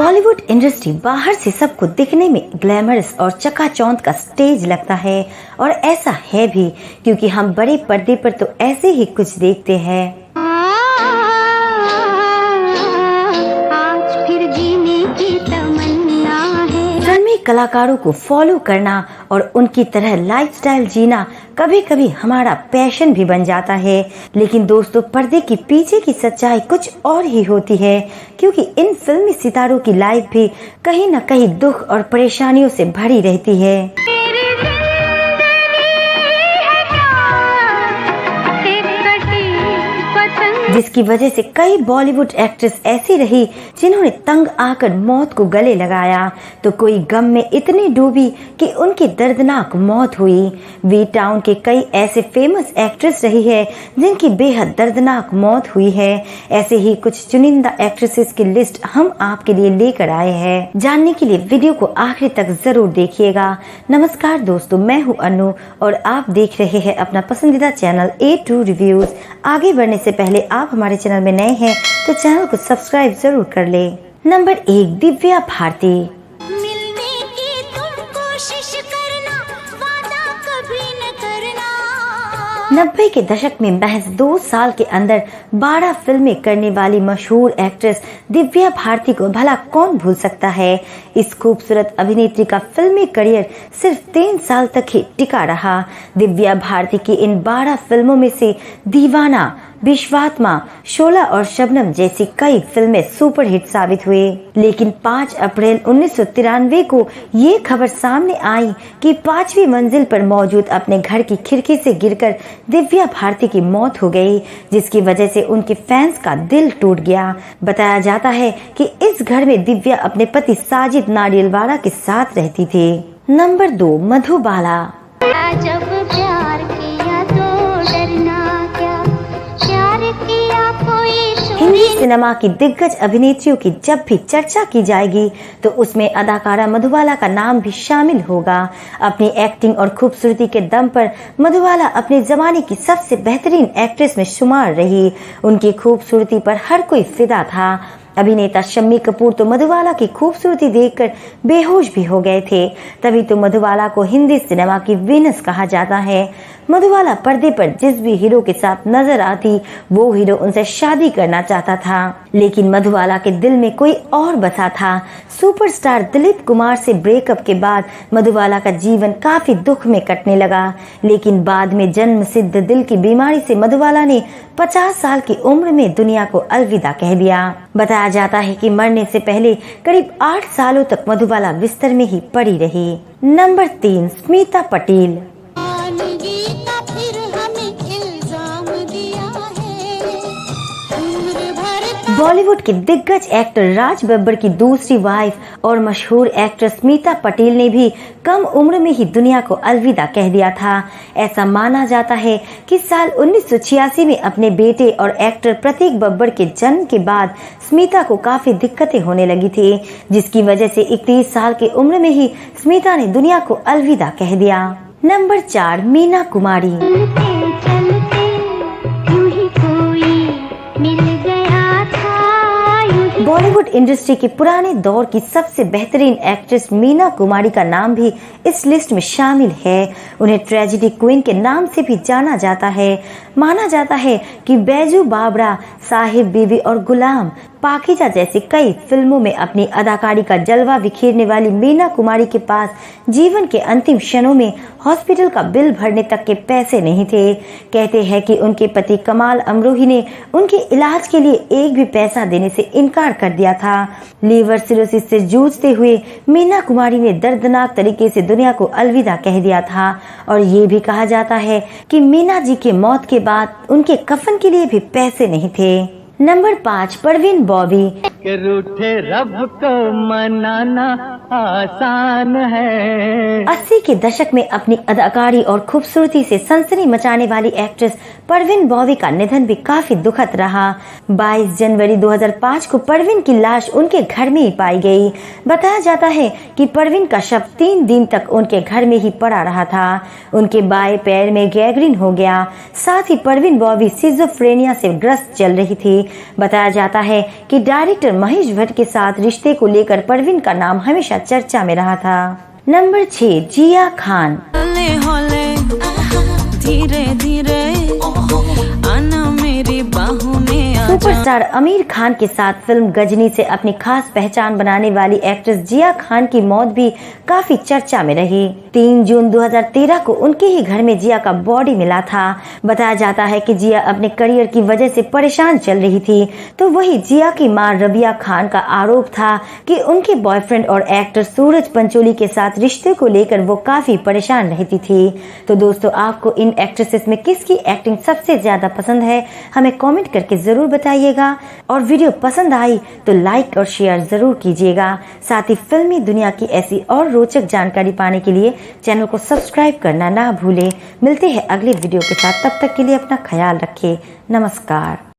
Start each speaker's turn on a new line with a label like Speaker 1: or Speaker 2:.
Speaker 1: Bollywood industry बाहर से सबको दिखने में ग्लैमरस और चकाचौंध का स्टेज लगता है, और ऐसा है भी क्योंकि हम बड़े पर्दे पर तो ऐसे ही कुछ देखते हैं।
Speaker 2: आज फिर जीने की तमन्ना है।
Speaker 1: फिल्मी कलाकारों को फॉलो करना और उनकी तरह लाइफस्टाइल जीना कभी कभी हमारा पैशन भी बन जाता है, लेकिन दोस्तों पर्दे के पीछे की सच्चाई कुछ और ही होती है, क्योंकि इन फिल्मी सितारों की लाइफ भी कहीं न कहीं दुख और परेशानियों से भरी रहती है। जिसकी वजह से कई बॉलीवुड एक्ट्रेस ऐसी रही जिन्होंने तंग आकर मौत को गले लगाया, तो कोई गम में इतनी डूबी कि उनकी दर्दनाक मौत हुई। वी टाउन के कई ऐसे फेमस एक्ट्रेस रही है जिनकी बेहद दर्दनाक मौत हुई है। ऐसे ही कुछ चुनिंदा एक्ट्रेसेस की लिस्ट हम आपके लिए लेकर आए हैं। जानने के लिए वीडियो को आखिरी तक जरूर देखिएगा। नमस्कार दोस्तों, मैं हूँ अनु और आप देख रहे हैं अपना पसंदीदा चैनल A2 रिव्यूज। आगे बढ़ने से पहले आप हमारे चैनल में नए हैं तो चैनल को सब्सक्राइब जरूर कर ले। नंबर 1, दिव्या भारती।
Speaker 2: मिलने की तुम कोशिश करना, वादा कभी न करना।
Speaker 1: 90 के दशक में महज 2 साल के अंदर 12 फिल्में करने वाली मशहूर एक्ट्रेस दिव्या भारती को भला कौन भूल सकता है। इस खूबसूरत अभिनेत्री का फिल्मी करियर सिर्फ 3 साल तक ही टिका रहा। दिव्या भारती की इन 12 फिल्मों में से दीवाना, विश्वात्मा, शोला और शबनम जैसी कई फिल्में सुपरहिट साबित हुए, लेकिन 5 अप्रैल 1993 को ये खबर सामने आई कि 5वीं मंजिल पर मौजूद अपने घर की खिड़की से गिरकर दिव्या भारती की मौत हो गई, जिसकी वजह से उनके फैंस का दिल टूट गया। बताया जाता है कि इस घर में दिव्या अपने पति साजिद नाडियाडवाला के साथ रहती थी। नंबर 2, मधुबाला।
Speaker 2: जब प्यार किया तो डरना क्या, प्यार किया कोई
Speaker 1: हिंदी सिनेमा की दिग्गज अभिनेत्रियों की जब भी चर्चा की जाएगी तो उसमें अदाकारा मधुबाला का नाम भी शामिल होगा। अपनी एक्टिंग और खूबसूरती के दम पर मधुबाला अपने जमाने की सबसे बेहतरीन एक्ट्रेस में शुमार रही। उनकी खूबसूरती पर हर कोई फिदा था। अभिनेता शम्मी कपूर तो मधुबाला की खूबसूरती देखकर बेहोश भी हो गए थे। तभी तो मधुबाला को हिंदी सिनेमा की वीनस कहा जाता है। मधुबाला पर्दे पर जिस भी हीरो के साथ नजर आती वो हीरो उनसे शादी करना चाहता था, लेकिन मधुबाला के दिल में कोई और बसा था। सुपरस्टार दिलीप कुमार से ब्रेकअप के बाद मधुबाला का जीवन काफी दुख में कटने लगा, लेकिन बाद में जन्म सिद्ध दिल की बीमारी से मधुबाला ने 50 साल की उम्र में दुनिया को अलविदा कह दिया। बताया जाता है कि मरने से पहले करीब 8 सालों तक मधुबाला बिस्तर में ही पड़ी रही। नंबर 3, स्मिता पटेल। बॉलीवुड के दिग्गज एक्टर राज बब्बर की दूसरी वाइफ और मशहूर एक्ट्रेस स्मिता पटेल ने भी कम उम्र में ही दुनिया को अलविदा कह दिया था। ऐसा माना जाता है कि साल 1986 में अपने बेटे और एक्टर प्रतीक बब्बर के जन्म के बाद स्मिता को काफी दिक्कतें होने लगी थी, जिसकी वजह से 31 साल की उम्र में ही स्मिता ने दुनिया को अलविदा कह दिया। नंबर 4, मीना कुमारी। बॉलीवुड इंडस्ट्री के पुराने दौर की सबसे बेहतरीन एक्ट्रेस मीना कुमारी का नाम भी इस लिस्ट में शामिल है। उन्हें ट्रेजेडी क्वीन के नाम से भी जाना जाता है। माना जाता है कि बैजू बावड़ा, साहिब बीवी और गुलाम, पाकीजा जैसी कई फिल्मों में अपनी अदाकारी का जलवा बिखेरने वाली मीना कुमारी के पास जीवन के अंतिम क्षणों में हॉस्पिटल का बिल भरने तक के पैसे नहीं थे। कहते हैं कि उनके पति कमाल अमरोही ने उनके इलाज के लिए एक भी पैसा देने से इनकार कर दिया था। लीवर सिरोसिस से जूझते हुए मीना कुमारी ने दर्दनाक तरीके से दुनिया को अलविदा कह दिया था, और ये भी कहा जाता है कि मीना जी के मौत के बाद उनके कफन के लिए भी पैसे नहीं थे। नंबर 5, परवीन बॉबी।
Speaker 3: के रूठे रब को मनाना आसान है।
Speaker 1: 80 के दशक में अपनी अदाकारी और खूबसूरती से सनसनी मचाने वाली एक्ट्रेस परवीन बॉबी का निधन भी काफी दुखद रहा। 22 जनवरी 2005 को परवीन की लाश उनके घर में ही पाई गई। बताया जाता है कि परवीन का शव 3 दिन तक उनके घर में ही पड़ा रहा था। उनके बाएं पैर में गैंग्रीन हो गया। साथ ही परवीन बॉबी सिजोफ्रेनिया से ग्रस्त चल रही थी। बताया जाता है कि डायरेक्टर एक्टर महेश भट्ट के साथ रिश्ते को लेकर परवीन का नाम हमेशा चर्चा में रहा था। नंबर 6, जिया खान।
Speaker 4: धीरे धीरे आना मेरी बाहों में
Speaker 1: सुपरस्टार आमिर खान के साथ फिल्म गजनी से अपनी खास पहचान बनाने वाली एक्ट्रेस जिया खान की मौत भी काफी चर्चा में रही। 3 जून 2013 को उनके ही घर में जिया का बॉडी मिला था। बताया जाता है कि जिया अपने करियर की वजह से परेशान चल रही थी। तो वही जिया की मां रबिया खान का आरोप था कि उनके बॉयफ्रेंड और एक्टर सूरज पंचोली के साथ रिश्ते को लेकर वो काफी परेशान रहती थी। तो दोस्तों, आपको इन एक्ट्रेसेस में किसकी एक्टिंग सबसे ज्यादा पसंद है, हमें कमेंट करके जरूर बताइएगा। और वीडियो पसंद आई तो लाइक और शेयर जरूर कीजिएगा। साथ ही फिल्मी दुनिया की ऐसी और रोचक जानकारी पाने के लिए चैनल को सब्सक्राइब करना ना भूलें। मिलते हैं अगले वीडियो के साथ, तब तक के लिए अपना ख्याल रखें। नमस्कार।